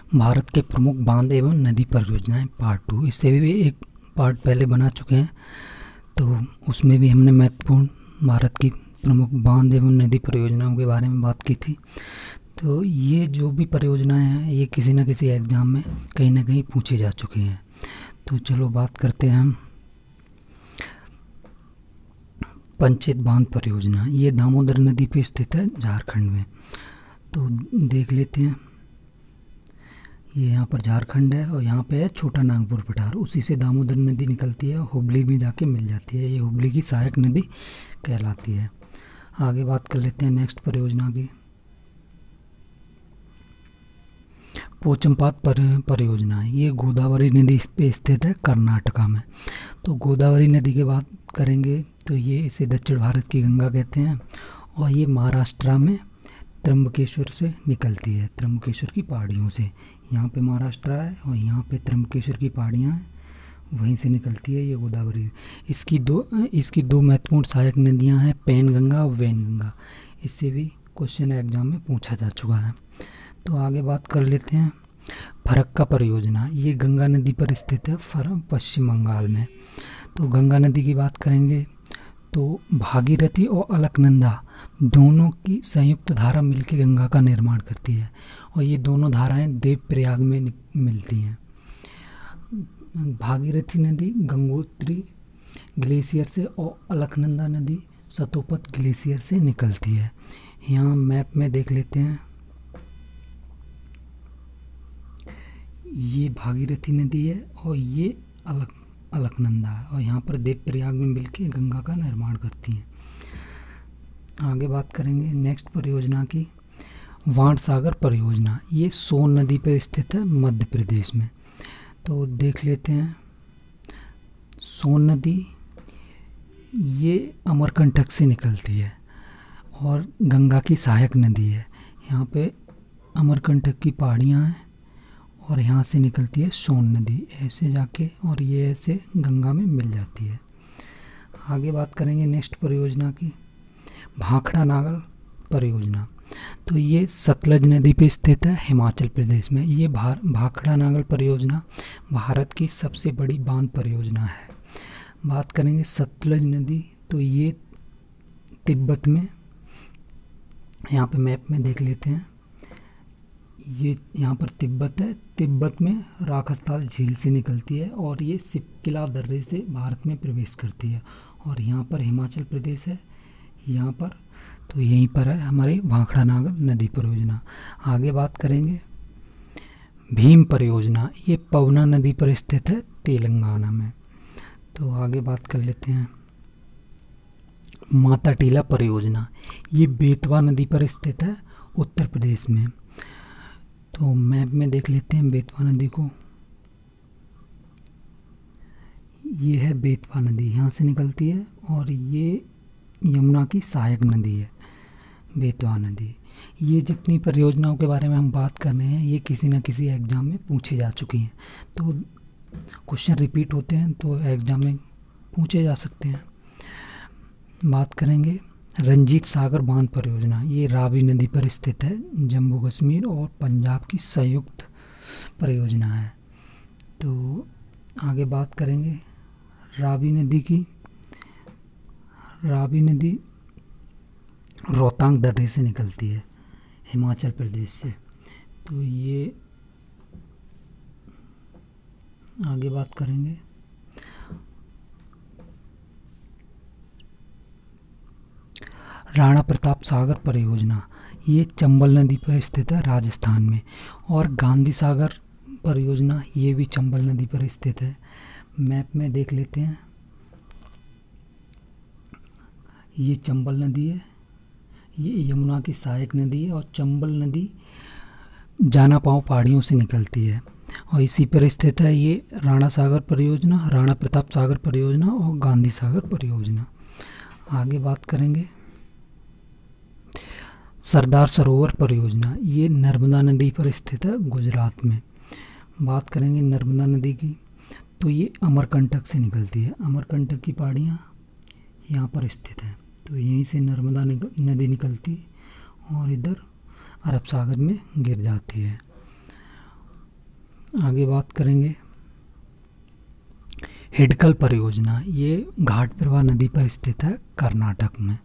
भारत के प्रमुख बांध एवं नदी परियोजनाएं पार्ट 2। इससे भी एक पार्ट पहले बना चुके हैं, तो उसमें भी हमने महत्वपूर्ण भारत की प्रमुख बांध एवं नदी परियोजनाओं के बारे में बात की थी। तो ये जो भी परियोजनाएं हैं ये किसी न किसी एग्ज़ाम में कहीं ना कहीं पूछे जा चुके हैं। तो चलो बात करते हैं हम पंचेत बांध परियोजना। ये दामोदर नदी पे स्थित है झारखंड में। तो देख लेते हैं, ये यहाँ पर झारखंड है और यहाँ पे है छोटा नागपुर पठार, उसी से दामोदर नदी निकलती है, हुबली में जाके मिल जाती है। ये हुबली की सहायक नदी कहलाती है। आगे बात कर लेते हैं नेक्स्ट परियोजना की, पोचमपात परियोजना। ये गोदावरी नदी पे स्थित है कर्नाटका में। तो गोदावरी नदी की बात करेंगे तो ये इसे दक्षिण भारत की गंगा कहते हैं और ये महाराष्ट्र में त्र्यंबकेश्वर से निकलती है, त्र्यंबकेश्वर की पहाड़ियों से। यहाँ पे महाराष्ट्र है और यहाँ पे त्र्यंबकेश्वर की पहाड़ियाँ हैं, वहीं से निकलती है ये गोदावरी। इसकी दो महत्वपूर्ण सहायक नदियाँ हैं, पैनगंगा और वैनगंगा। इससे भी क्वेश्चन एग्जाम में पूछा जा चुका है। तो आगे बात कर लेते हैं फरक्का परियोजना। ये गंगा नदी पर स्थित है पश्चिम बंगाल में। तो गंगा नदी की बात करेंगे तो भागीरथी और अलकनंदा दोनों की संयुक्त धारा मिलकर गंगा का निर्माण करती है और ये दोनों धाराएं देवप्रयाग में मिलती हैं। भागीरथी नदी गंगोत्री ग्लेशियर से और अलकनंदा नदी सतोपत ग्लेशियर से निकलती है। यहाँ मैप में देख लेते हैं, ये भागीरथी नदी है और ये अलकनंदा है और यहाँ पर देवप्रयाग में मिलकर गंगा का निर्माण करती हैं। आगे बात करेंगे नेक्स्ट परियोजना की, वाण सागर परियोजना। ये सोन नदी पर स्थित है मध्य प्रदेश में। तो देख लेते हैं, सोन नदी ये अमरकंटक से निकलती है और गंगा की सहायक नदी है। यहाँ पे अमरकंटक की पहाड़ियाँ हैं और यहाँ से निकलती है सोन नदी ऐसे जाके और ये ऐसे गंगा में मिल जाती है। आगे बात करेंगे नेक्स्ट परियोजना की, भाखड़ा नागल परियोजना। तो ये सतलज नदी पे स्थित है हिमाचल प्रदेश में। ये भाखड़ा नागल परियोजना भारत की सबसे बड़ी बांध परियोजना है। बात करेंगे सतलज नदी, तो ये तिब्बत में, यहाँ पे मैप में देख लेते हैं, ये यहाँ पर तिब्बत है। तिब्बत में राखसताल झील से निकलती है और ये सिपकिला दर्रे से भारत में प्रवेश करती है और यहाँ पर हिमाचल प्रदेश है यहाँ पर। तो यहीं पर है हमारी भाखड़ा नागल नदी परियोजना। आगे बात करेंगे भीम परियोजना। ये पवना नदी पर स्थित है तेलंगाना में। तो आगे बात कर लेते हैं माता टीला परियोजना। ये बेतवा नदी पर स्थित है उत्तर प्रदेश में। तो मैप में देख लेते हैं बेतवा नदी को, ये है बेतवा नदी, यहाँ से निकलती है और ये यमुना की सहायक नदी है बेतवा नदी। ये जितनी परियोजनाओं के बारे में हम बात कर रहे हैं ये किसी न किसी एग्ज़ाम में पूछे जा चुकी हैं। तो क्वेश्चन रिपीट होते हैं तो एग्ज़ाम में पूछे जा सकते हैं। बात करेंगे रंजीत सागर बांध परियोजना। ये रावी नदी पर स्थित है, जम्मू कश्मीर और पंजाब की संयुक्त परियोजना है। तो आगे बात करेंगे रावी नदी की। रावी नदी रोहतांग दर्रे से निकलती है हिमाचल प्रदेश से। तो ये आगे बात करेंगे राणा प्रताप सागर परियोजना। ये चंबल नदी पर स्थित है राजस्थान में। और गांधी सागर परियोजना ये भी चंबल नदी पर स्थित है। मैप में देख लेते हैं, ये चंबल नदी है, ये यमुना की सहायक नदी है और चंबल नदी जाना पाँव पहाड़ियों से निकलती है और इसी पर स्थित है ये राणा सागर परियोजना, राणा प्रताप सागर परियोजना और गांधी सागर परियोजना। आगे बात करेंगे सरदार सरोवर परियोजना। ये नर्मदा नदी पर स्थित है गुजरात में। बात करेंगे नर्मदा नदी की, तो ये अमरकंटक से निकलती है। अमरकंटक की पहाड़ियाँ यहाँ पर स्थित हैं। तो यहीं से नर्मदा नदी निकलती और इधर अरब सागर में गिर जाती है। आगे बात करेंगे हिडकल परियोजना। ये घाट प्रवाह नदी पर स्थित है कर्नाटक में।